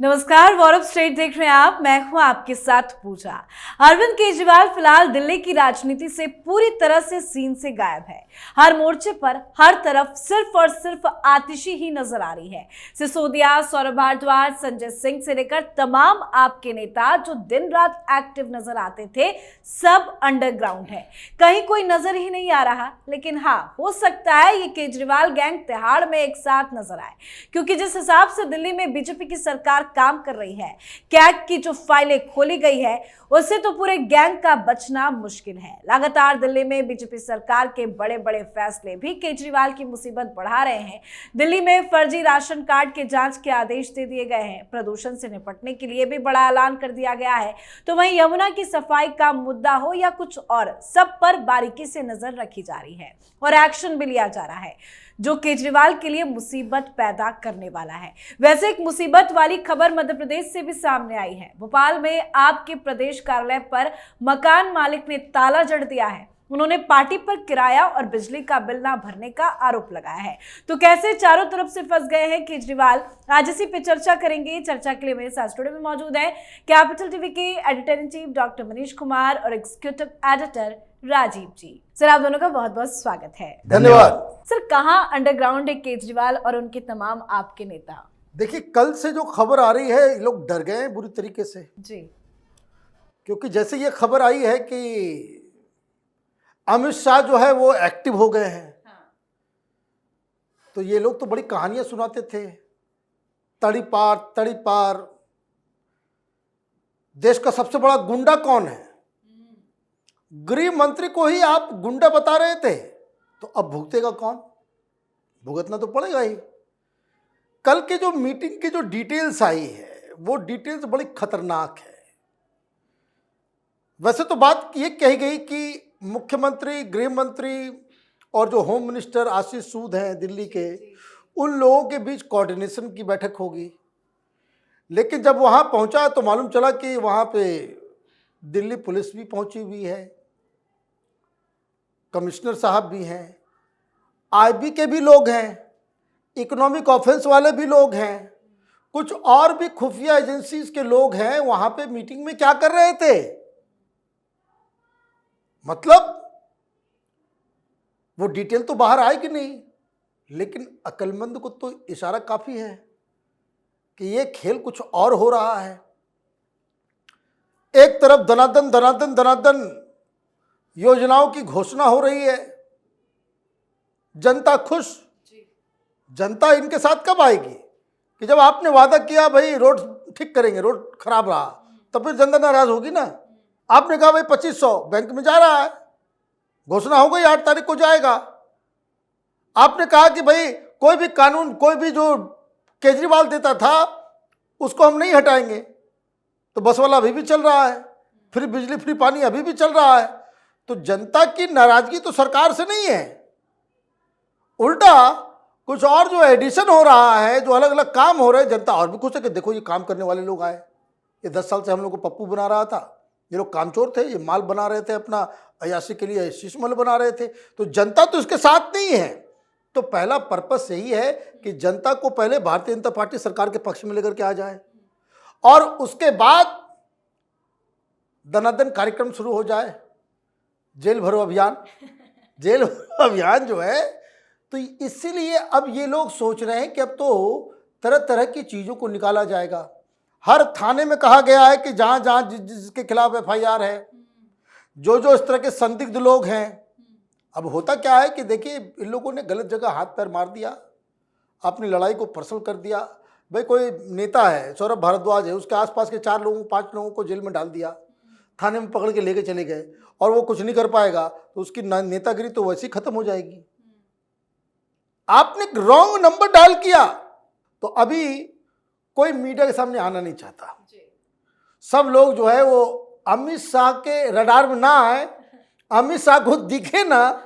नमस्कार, war straight देख रहे हैं आप। मैं हूं आपके साथ पूजा। अरविंद केजरीवाल फिलहाल दिल्ली की राजनीति से पूरी तरह से सीन से गायब है। हर मोर्चे पर हर तरफ सिर्फ और सिर्फ आतिशी ही नजर आ रही है। सिसोदिया, सौरभ भारद्वाज, संजय सिंह से लेकर तमाम आपके नेता जो दिन रात एक्टिव नजर आते थे, सब अंडरग्राउंड है। कहीं कोई नजर ही नहीं आ रहा। लेकिन हाँ, हो सकता है ये केजरीवाल गैंग तिहाड़ में एक साथ नजर आए, क्योंकि जिस हिसाब से दिल्ली में बीजेपी की सरकार काम कर रही है, कैग की जो फाइलें खोली गई है, उससे तो पूरे गैंग का बचना मुश्किल है। लगातार दिल्ली में बीजेपी सरकार के बड़े बड़े फैसले भी केजरीवाल की मुसीबत बढ़ा रहे हैं। दिल्ली में फर्जी राशन कार्ड के जांच के आदेश दे दिए गए हैं। प्रदूषण से निपटने के लिए भी बड़ा ऐलान कर दिया गया है। तो वहीं यमुना की सफाई का मुद्दा हो या कुछ और, सब पर बारीकी से नजर रखी जा रही है और एक्शन भी लिया जा रहा है, जो केजरीवाल के लिए मुसीबत पैदा करने वाला है। वैसे एक मुसीबत वाली खबर मध्य प्रदेश से भी सामने आई है। भोपाल में आपके प्रदेश कार्यालय पर मकान मालिक ने ताला जड़ दिया है। उन्होंने पार्टी पर किराया और बिजली का बिल ना भरने का आरोप लगाया है। तो कैसे चारों तरफ से फंस गए हैं केजरीवाल, आज इसी पे चर्चा करेंगे। चर्चा के लिए मेरे साथ स्टूडियो में मौजूद है कैपिटल टीवी के editor in chief doctor Manish Kumar और एग्जीक्यूटिव एडिटर राजीव जी। सर, आप दोनों का बहुत बहुत स्वागत है। धन्यवाद। सर, कहां अंडरग्राउंड है केजरीवाल और उनके तमाम आपके नेता? देखिए, कल से जो खबर आ रही है, लोग डर गए हैं बुरी तरीके से जी। क्योंकि जैसे ये खबर आई है कि अमित शाह जो है वो एक्टिव हो गए हैं। हाँ। तो ये लोग तो बड़ी कहानियां सुनाते थे, तड़ी पार। देश का सबसे बड़ा गुंडा कौन है? गृह मंत्री को ही आप गुंडा बता रहे थे, तो अब भुगतेगा कौन? भुगतना तो पड़ेगा ही। कल के जो मीटिंग की जो डिटेल्स आई है, वो डिटेल्स बड़ी खतरनाक है। वैसे तो बात ये कही गई कि मुख्यमंत्री, गृह मंत्री और जो होम मिनिस्टर आशीष सूद हैं दिल्ली के, उन लोगों के बीच कोऑर्डिनेशन की बैठक होगी। लेकिन जब वहाँ पहुँचा तो मालूम चला कि वहाँ पे दिल्ली पुलिस भी पहुँची हुई है, कमिश्नर साहब भी हैं, आईबी के भी लोग हैं, इकोनॉमिक ऑफेंस वाले भी लोग हैं, कुछ और भी खुफिया एजेंसीज के लोग हैं। वहाँ पे मीटिंग में क्या कर रहे थे? मतलब वो डिटेल तो बाहर आएगी नहीं, लेकिन अक्लमंद को तो इशारा काफ़ी है कि ये खेल कुछ और हो रहा है। एक तरफ दनादन योजनाओं की घोषणा हो रही है, जनता खुश। जनता इनके साथ कब आएगी? कि जब आपने वादा किया भाई रोड ठीक करेंगे, रोड खराब रहा, तब फिर जनता नाराज होगी ना। आपने कहा भाई 2500 बैंक में जा रहा है, घोषणा हो गई 8 तारीख को जाएगा। आपने कहा कि भाई कोई भी कानून, कोई भी जो केजरीवाल देता था उसको हम नहीं हटाएंगे, तो बस वाला अभी भी चल रहा है, फ्री बिजली फ्री पानी अभी भी चल रहा है। तो जनता की नाराजगी तो सरकार से नहीं है, उल्टा कुछ और जो एडिशन हो रहा है, जो अलग अलग काम हो रहे हैं, जनता और भी खुश है कि देखो ये काम करने वाले लोग आए। ये 10 साल से हम लोग को पप्पू बना रहा था, ये लोग कामचोर थे, ये माल बना रहे थे, अपना अयाशी के लिए शीशमल बना रहे थे। तो जनता तो इसके साथ नहीं है। तो पहला पर्पस यही है कि जनता को पहले भारतीय जनता पार्टी सरकार के पक्ष में लेकर के आ जाए, और उसके बाद दनादन कार्यक्रम शुरू हो जाए। जेल भरो अभियान, जेल भरो अभियान जो है। तो इसीलिए अब ये लोग सोच रहे हैं कि अब तो तरह तरह की चीज़ों को निकाला जाएगा। हर थाने में कहा गया है कि जहाँ जहाँ जिसके खिलाफ एफआईआर है, जो इस तरह के संदिग्ध लोग हैं। अब होता क्या है कि देखिए, इन लोगों ने गलत जगह हाथ पैर मार दिया, अपनी लड़ाई को पर्सनल कर दिया। भाई कोई नेता है, सौरभ भारद्वाज है, उसके आसपास के 4 लोगों 5 लोगों को जेल में डाल दिया, थाने में पकड़ के लेके चले गए, और वो कुछ नहीं कर पाएगा, तो उसकी नेतागिरी तो वैसे ही खत्म हो जाएगी। आपने रॉन्ग नंबर डायल किया, तो अभी कोई मीडिया के सामने आना नहीं चाहता। सब लोग जो है वो अमित शाह के रडार में ना आए, अमित शाह को दिखे ना,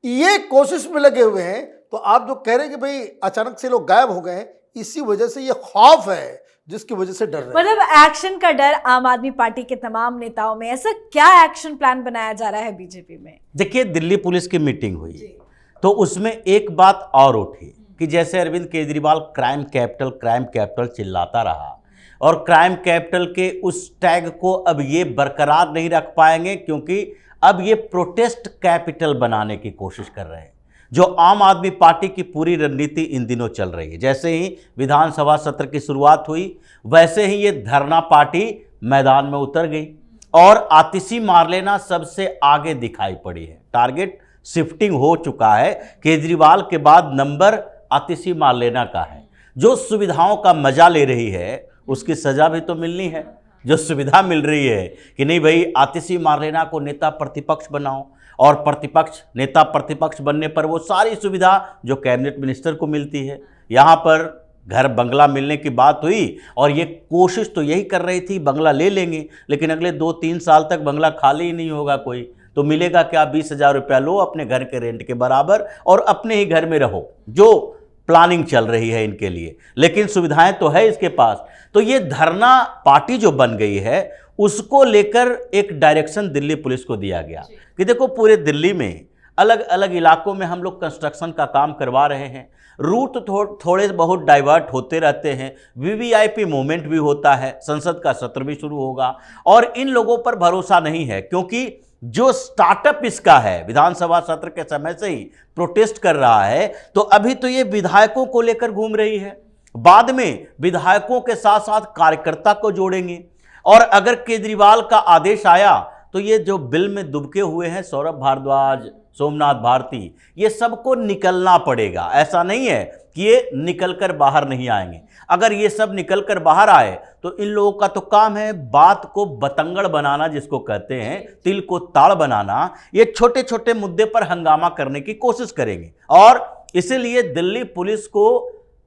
ये कोशिश में लगे हुए हैं। तो आप जो कह रहे हैं कि भाई अचानक से लोग गायब हो गए हैं, इसी वजह से ये खौफ है जिसकी वजह से डर रहे हैं। मतलब एक्शन का डर आम आदमी पार्टी के तमाम नेताओं में। ऐसा क्या एक्शन प्लान बनाया जा रहा है बीजेपी में? देखिए, दिल्ली पुलिस की मीटिंग हुई तो उसमें एक बात और उठी कि जैसे अरविंद केजरीवाल क्राइम कैपिटल चिल्लाता रहा, और क्राइम कैपिटल के उस टैग को अब ये बरकरार नहीं रख पाएंगे, क्योंकि अब ये प्रोटेस्ट कैपिटल बनाने की कोशिश कर रहे हैं, जो आम आदमी पार्टी की पूरी रणनीति इन दिनों चल रही है। जैसे ही विधानसभा सत्र की शुरुआत हुई, वैसे ही ये धरना पार्टी मैदान में उतर गई और आतिशी मारलेना सबसे आगे दिखाई पड़ी है। टारगेट शिफ्टिंग हो चुका है, केजरीवाल के बाद नंबर आतिशी मारलेना का है। जो सुविधाओं का मजा ले रही है उसकी सजा भी तो मिलनी है। जो सुविधा मिल रही है कि नहीं भाई, आतिशी मारलेना को नेता प्रतिपक्ष बनाओ, और प्रतिपक्ष नेता प्रतिपक्ष बनने पर वो सारी सुविधा जो कैबिनेट मिनिस्टर को मिलती है। यहाँ पर घर बंगला मिलने की बात हुई और ये कोशिश तो यही कर रही थी बंगला ले लेंगे, लेकिन अगले 2-3 साल तक बंगला खाली ही नहीं होगा कोई, तो मिलेगा क्या? 20,000 रुपया लो अपने घर के रेंट के बराबर और अपने ही घर में रहो, जो प्लानिंग चल रही है इनके लिए। लेकिन सुविधाएं तो है इसके पास। तो ये धरना पार्टी जो बन गई है उसको लेकर एक डायरेक्शन दिल्ली पुलिस को दिया गया कि देखो, पूरे दिल्ली में अलग अलग इलाकों में हम लोग कंस्ट्रक्शन का काम करवा रहे हैं, रूट थोड़े बहुत डाइवर्ट होते रहते हैं, वीवीआईपी मूवमेंट भी होता है, संसद का सत्र भी शुरू होगा, और इन लोगों पर भरोसा नहीं है, क्योंकि जो स्टार्टअप इसका है विधानसभा सत्र के समय से ही प्रोटेस्ट कर रहा है। तो अभी तो ये विधायकों को लेकर घूम रही है, बाद में विधायकों के साथ साथ कार्यकर्ता को जोड़ेंगे, और अगर केजरीवाल का आदेश आया तो ये जो बिल में दुबके हुए हैं सौरभ भारद्वाज, सोमनाथ भारती, ये सबको निकलना पड़ेगा। ऐसा नहीं है कि ये निकलकर बाहर नहीं आएंगे। अगर ये सब निकलकर बाहर आए तो इन लोगों का तो काम है बात को बतंगड़ बनाना, जिसको कहते हैं तिल को ताड़ बनाना। ये छोटे छोटे मुद्दे पर हंगामा करने की कोशिश करेंगे, और इसीलिए दिल्ली पुलिस को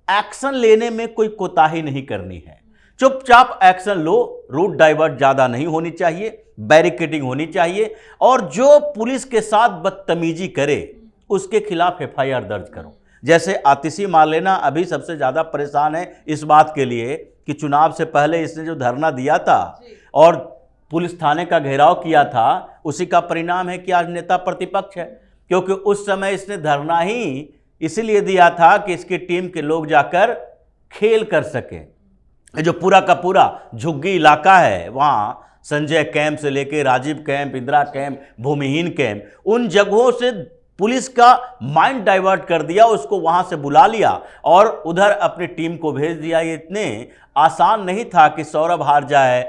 एक्शन लेने में कोई कोताही नहीं करनी है। चुपचाप एक्शन लो, रूट डाइवर्ट ज्यादा नहीं होनी चाहिए, बैरिकेडिंग होनी चाहिए, और जो पुलिस के साथ बदतमीजी करे उसके खिलाफ एफआईआर दर्ज करो। जैसे आतिशी मारलेना अभी सबसे ज्यादा परेशान है इस बात के लिए कि चुनाव से पहले इसने जो धरना दिया था और पुलिस थाने का घेराव किया था, उसी का परिणाम है कि आज नेता प्रतिपक्ष है, क्योंकि उस समय इसने धरना ही इसीलिए दिया था कि इसकी टीम के लोग जाकर खेल कर सके। जो पूरा का पूरा झुग्गी इलाका है, वहाँ संजय कैंप से लेके राजीव कैंप, इंदिरा कैंप, भूमिहीन कैंप, उन जगहों से पुलिस का माइंड डाइवर्ट कर दिया, उसको वहां से बुला लिया और उधर अपनी टीम को भेज दिया। ये इतने आसान नहीं था कि सौरभ हार जाए,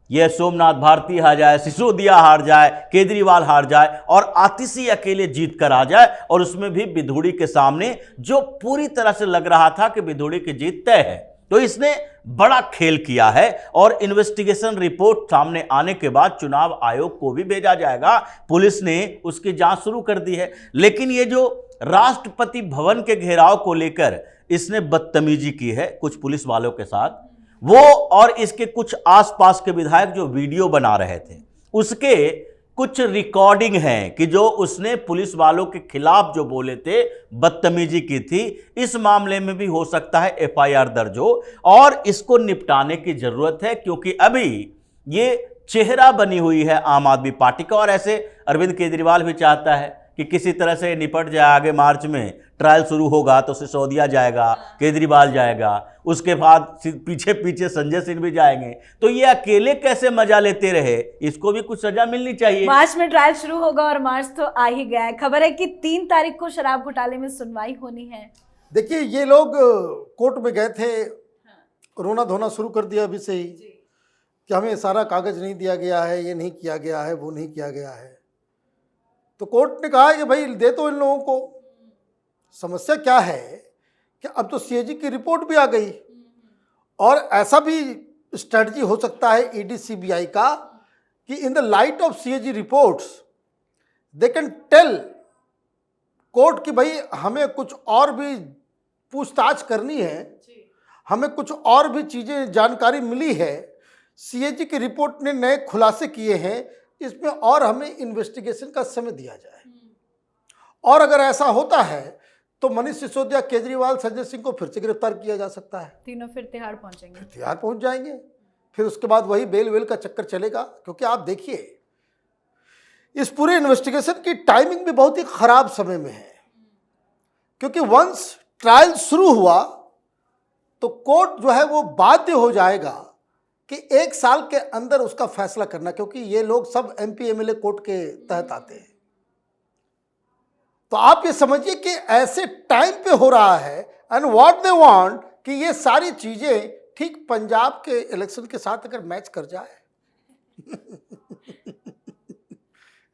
ये सोमनाथ भारती हार जाए, सिसोदिया हार जाए, केजरीवाल हार जाए और आतिशी अकेले जीत कर आ जाए, और उसमें भी विधुड़ी के सामने, जो पूरी तरह से लग रहा था कि विधुड़ी की जीत तय है। तो इसने बड़ा खेल किया है, और इन्वेस्टिगेशन रिपोर्ट सामने आने के बाद चुनाव आयोग को भी भेजा जाएगा। पुलिस ने उसकी जांच शुरू कर दी है। लेकिन ये जो राष्ट्रपति भवन के घेराव को लेकर इसने बदतमीजी की है कुछ पुलिस वालों के साथ, वो और इसके कुछ आसपास के विधायक जो वीडियो बना रहे थे, उसके कुछ रिकॉर्डिंग है कि जो उसने पुलिस वालों के खिलाफ जो बोले थे, बदतमीजी की थी। इस मामले में भी हो सकता है एफआईआर दर्ज हो, और इसको निपटाने की जरूरत है, क्योंकि अभी ये चेहरा बनी हुई है आम आदमी पार्टी का। और ऐसे अरविंद केजरीवाल भी चाहता है कि किसी तरह से निपट जाए। आगे मार्च में ट्रायल शुरू होगा तो सिसोदिया जाएगा, केजरीवाल जाएगा, उसके बाद पीछे पीछे संजय सिंह भी जाएंगे। तो ये अकेले कैसे मजा लेते रहे, इसको भी कुछ सजा मिलनी चाहिए। मार्च में ट्रायल शुरू होगा और मार्च तो आ ही गया है। खबर है कि 3 तारीख को शराब घोटाले में सुनवाई होनी है। देखिए, ये लोग कोर्ट में गए थे, रोना धोना शुरू कर दिया अभी से ही कि हमें सारा कागज नहीं दिया गया है, ये नहीं किया गया है, वो नहीं किया गया है। तो कोर्ट ने कहा कि भाई दे दो इन लोगों को। समस्या क्या है कि अब तो सीएजी की रिपोर्ट भी आ गई, और ऐसा भी स्ट्रेटजी हो सकता है ईडी सीबीआई का कि in the light of CAG reports they can tell court कि भाई हमें कुछ और भी पूछताछ करनी है, हमें कुछ और भी चीज़ें जानकारी मिली है, सीएजी की रिपोर्ट ने नए खुलासे किए हैं, इसमें और हमें इन्वेस्टिगेशन का समय दिया जाए। और अगर ऐसा होता है तो मनीष सिसोदिया, केजरीवाल, संजय सिंह को फिर से गिरफ्तार किया जा सकता है। तीनों फिर तिहाड़ पहुंचेंगे, तिहाड़ पहुंच जाएंगे। फिर उसके बाद वही बेल वेल का चक्कर चलेगा। क्योंकि आप देखिए, इस पूरे इन्वेस्टिगेशन की टाइमिंग भी बहुत ही खराब समय में है, क्योंकि वंस ट्रायल शुरू हुआ तो कोर्ट जो है वो बाध्य हो जाएगा कि 1 साल के अंदर उसका फैसला करना, क्योंकि ये लोग सब MP MLA कोर्ट के तहत आते हैं। तो आप ये समझिए कि ऐसे टाइम पे हो रहा है, एंड व्हाट दे वांट कि ये सारी चीजें ठीक पंजाब के इलेक्शन के साथ अगर मैच कर जाए।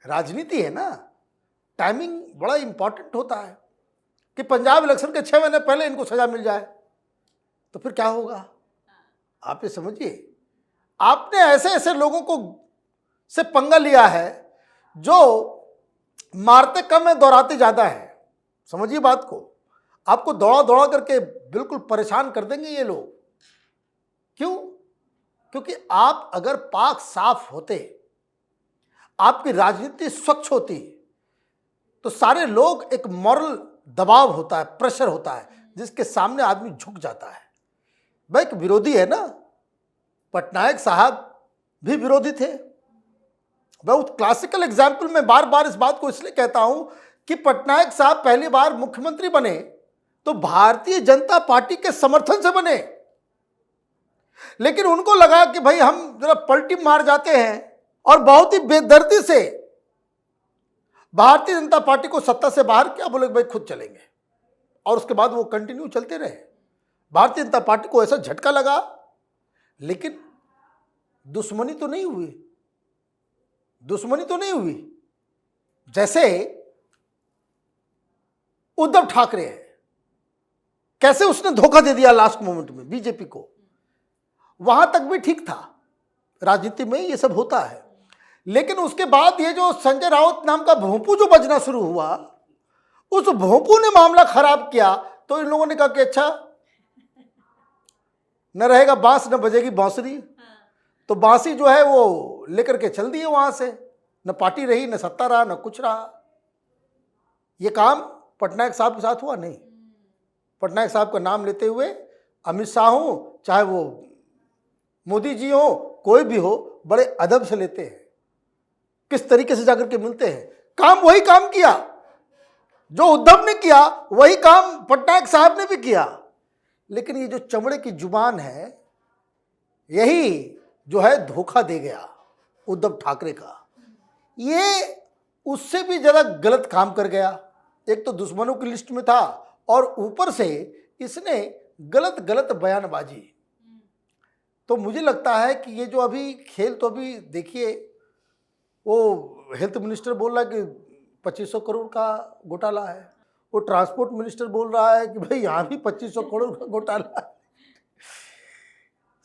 राजनीति है ना, टाइमिंग बड़ा इंपॉर्टेंट होता है कि पंजाब इलेक्शन के 6 महीने पहले इनको सजा मिल जाए तो फिर क्या होगा। आप ये समझिए, आपने ऐसे ऐसे लोगों को से पंगा लिया है जो मारते कम है, दौड़ाते ज्यादा है। समझिए बात को, आपको दौड़ा दौड़ा करके बिल्कुल परेशान कर देंगे ये लोग। क्यों? क्योंकि आप अगर पाक साफ होते, आपकी राजनीति स्वच्छ होती, तो सारे लोग, एक मॉरल दबाव होता है, प्रेशर होता है, जिसके सामने आदमी झुक जाता है। भाई एक विरोधी है ना, पटनायक साहब भी विरोधी थे। बहुत क्लासिकल एग्जाम्पल, मैं बार बार इस बात को इसलिए कहता हूं कि पटनायक साहब पहली बार मुख्यमंत्री बने तो भारतीय जनता पार्टी के समर्थन से बने, लेकिन उनको लगा कि भाई हम जरा पलटी मार जाते हैं, और बहुत ही बेदर्दी से भारतीय जनता पार्टी को सत्ता से बाहर किया। बोले भाई खुद चलेंगे, और उसके बाद वो कंटिन्यू चलते रहे। भारतीय जनता पार्टी को ऐसा झटका लगा, लेकिन दुश्मनी तो नहीं हुई, दुश्मनी तो नहीं हुई। जैसे उद्धव ठाकरे है, कैसे उसने धोखा दे दिया लास्ट मोमेंट में बीजेपी को, वहां तक भी ठीक था। राजनीति में ये सब होता है, लेकिन उसके बाद ये जो संजय राउत नाम का भोंपू जो बजना शुरू हुआ, उस भोंपू ने मामला खराब किया, तो इन लोगों ने कहा कि अच्छा, न रहेगा बांस न बजेगी बांसुरी। तो बांसी जो है वो लेकर के चल दिए वहां से, न पार्टी रही, न सत्ता रहा, न कुछ रहा। ये काम पटनायक साहब के साथ हुआ नहीं। पटनायक साहब का नाम लेते हुए अमित शाह हो, चाहे वो मोदी जी हो, कोई भी हो, बड़े अदब से लेते हैं, किस तरीके से जाकर के मिलते हैं। काम वही काम किया जो उद्धव ने किया, वही काम पटनायक साहब ने भी किया। लेकिन ये जो चमड़े की जुबान है, यही जो है धोखा दे गया उद्धव ठाकरे का। ये उससे भी ज़्यादा गलत काम कर गया। एक तो दुश्मनों की लिस्ट में था, और ऊपर से इसने गलत गलत बयानबाजी। तो मुझे लगता है कि ये जो अभी खेल, तो अभी देखिए, वो हेल्थ मिनिस्टर बोल रहा है कि 2500 करोड़ का घोटाला है, वो ट्रांसपोर्ट मिनिस्टर बोल रहा है कि भाई यहाँ भी 2500 करोड़ का घोटाला है,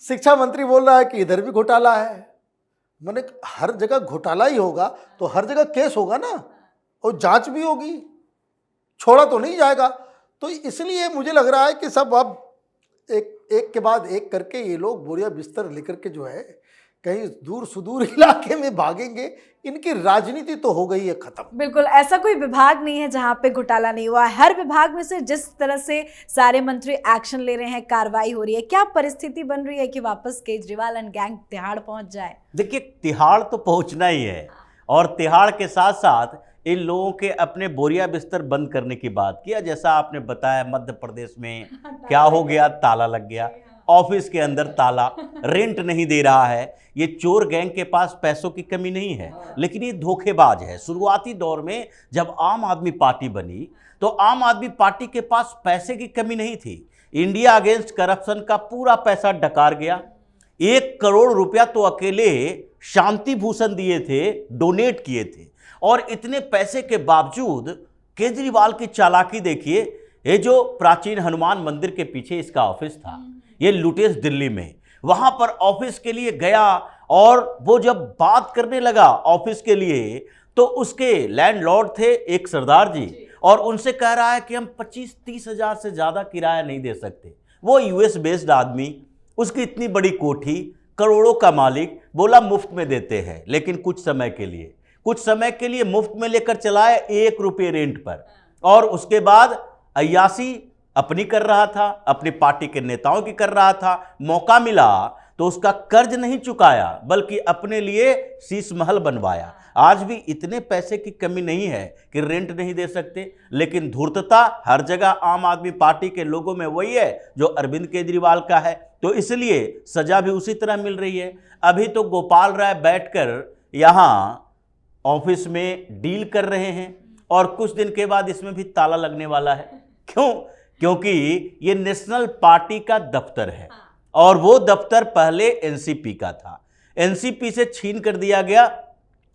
शिक्षा मंत्री बोल रहा है कि इधर भी घोटाला है। मैंने हर जगह घोटाला ही होगा तो हर जगह केस होगा ना, और जांच भी होगी, छोड़ा तो नहीं जाएगा। तो इसलिए मुझे लग रहा है कि सब अब एक के बाद एक करके ये लोग बोरिया बिस्तर लेकर के जो है कहीं दूर सुदूर इलाके में भागेंगे। इनकी राजनीति तो हो गई है खत्म। बिल्कुल, ऐसा कोई विभाग नहीं है जहां पे घोटाला नहीं हुआ। हर विभाग में से जिस तरह से सारे मंत्री एक्शन ले रहे हैं, कार्रवाई हो रही है, क्या परिस्थिति बन रही है कि वापस केजरीवाल एंड गैंग तिहाड़ पहुंच जाए? देखिए, तिहाड़ तो पहुंचना ही है, और तिहाड़ के साथ साथ इन लोगों के अपने बोरिया बिस्तर बंद करने की बात किया। जैसा आपने बताया, मध्य प्रदेश में क्या हो गया, ताला लग गया, ऑफिस के अंदर ताला, रेंट नहीं दे रहा है। ये चोर गैंग के पास पैसों की कमी नहीं है, लेकिन ये धोखेबाज है। शुरुआती दौर में जब आम आदमी पार्टी बनी, तो आम आदमी पार्टी के पास पैसे की कमी नहीं थी। इंडिया अगेंस्ट करप्शन का पूरा पैसा डकार गया। 1 करोड़ रुपया तो अकेले शांति भूषण दिए थे, डोनेट किए थे। और इतने पैसे के बावजूद केजरीवाल की चालाकी देखिए। ये जो प्राचीन हनुमान मंदिर के पीछे इसका ऑफिस था, ये लुटेस दिल्ली में, वहां पर ऑफिस के लिए गया, और वो जब बात करने लगा ऑफिस के लिए, तो उसके लैंडलॉर्ड थे एक सरदार जी, और उनसे कह रहा है कि हम 25-30 हज़ार से ज़्यादा किराया नहीं दे सकते। वो यूएस बेस्ड आदमी, उसकी इतनी बड़ी कोठी, करोड़ों का मालिक, बोला मुफ्त में देते हैं, लेकिन कुछ समय के लिए मुफ्त में लेकर चलाए 1 रुपये रेंट पर। और उसके बाद अय्यासी अपनी कर रहा था, अपनी पार्टी के नेताओं की कर रहा था। मौका मिला तो उसका कर्ज नहीं चुकाया, बल्कि अपने लिए शीश महल बनवाया। आज भी इतने पैसे की कमी नहीं है कि रेंट नहीं दे सकते, लेकिन धूर्तता हर जगह आम आदमी पार्टी के लोगों में वही है जो अरविंद केजरीवाल का है, तो इसलिए सजा भी उसी तरह मिल रही है। अभी तो गोपाल राय बैठकर यहाँ ऑफिस में डील कर रहे हैं और कुछ दिन के बाद इसमें भी ताला लगने वाला है। क्यों? क्योंकि ये नेशनल पार्टी का दफ्तर है और वो दफ्तर पहले एनसीपी का था, एनसीपी से छीन कर दिया गया।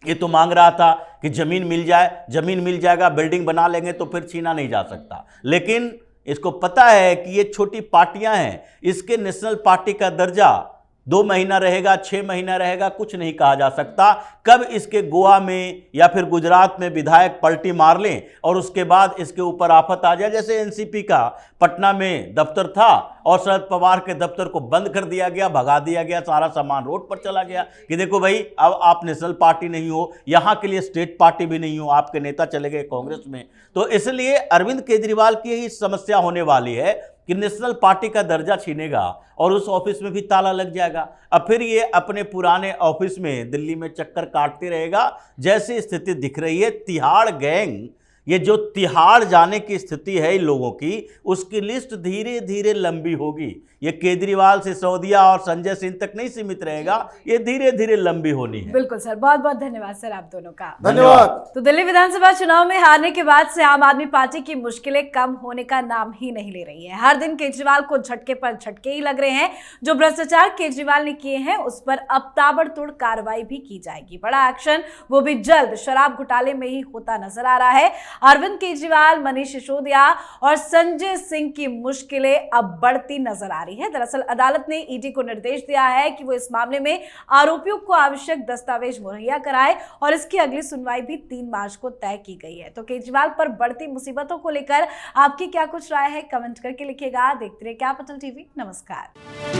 ये तो मांग रहा था कि जमीन मिल जाए, जमीन मिल जाएगा, बिल्डिंग बना लेंगे तो फिर छीना नहीं जा सकता, लेकिन इसको पता है कि ये छोटी पार्टियां हैं, इसके नेशनल पार्टी का दर्जा 2 महीना रहेगा, 6 महीना रहेगा, कुछ नहीं कहा जा सकता। कब इसके गोवा में या फिर गुजरात में विधायक पलटी मार लें और उसके बाद इसके ऊपर आफत आ जाए। जैसे एनसीपी का पटना में दफ्तर था और शरद पवार के दफ्तर को बंद कर दिया गया, भगा दिया गया, सारा सामान रोड पर चला गया कि देखो भाई अब आप नेशनल पार्टी नहीं हो, यहाँ के लिए स्टेट पार्टी भी नहीं हो, आपके नेता चले गए कांग्रेस में। तो इसलिए अरविंद केजरीवाल की यही समस्या होने वाली है कि नेशनल पार्टी का दर्जा छीनेगा और उस ऑफिस में भी ताला लग जाएगा। अब फिर ये अपने पुराने ऑफिस में दिल्ली में चक्कर काटते रहेगा। जैसी स्थिति दिख रही है, तिहाड़ गैंग, ये जो तिहाड़ जाने की स्थिति है इन लोगों की, उसकी लिस्ट धीरे धीरे लंबी होगी। ये केजरीवाल सिसोदिया और संजय सिंह तक नहीं सीमित रहेगा, ये धीरे धीरे लंबी होनी है। बिल्कुल सर, बहुत बहुत धन्यवाद सर आप दोनों का। धन्यवाद। तो दिल्ली विधानसभा चुनाव में हारने के बाद से आम आदमी पार्टी की मुश्किलें कम होने का नाम ही नहीं ले रही है। हर दिन केजरीवाल को झटके पर झटके ही लग रहे हैं। जो भ्रष्टाचार केजरीवाल ने किए हैं उस पर अब ताबड़तोड़ कार्रवाई भी की जाएगी। बड़ा एक्शन वो भी जल्द शराब घोटाले में ही होता नजर आ रहा है। अरविंद केजरीवाल, मनीष सिसोदिया और संजय सिंह की मुश्किलें अब बढ़ती नजर आ रही है। दरअसल अदालत ने ईडी को निर्देश दिया है कि वो इस मामले में आरोपियों को आवश्यक दस्तावेज मुहैया कराए और इसकी अगली सुनवाई भी 3 मार्च को तय की गई है। तो केजरीवाल पर बढ़ती मुसीबतों को लेकर आपकी क्या कुछ राय है, कमेंट करके लिखिएगा। देखते रहिए कैपिटल टीवी। नमस्कार।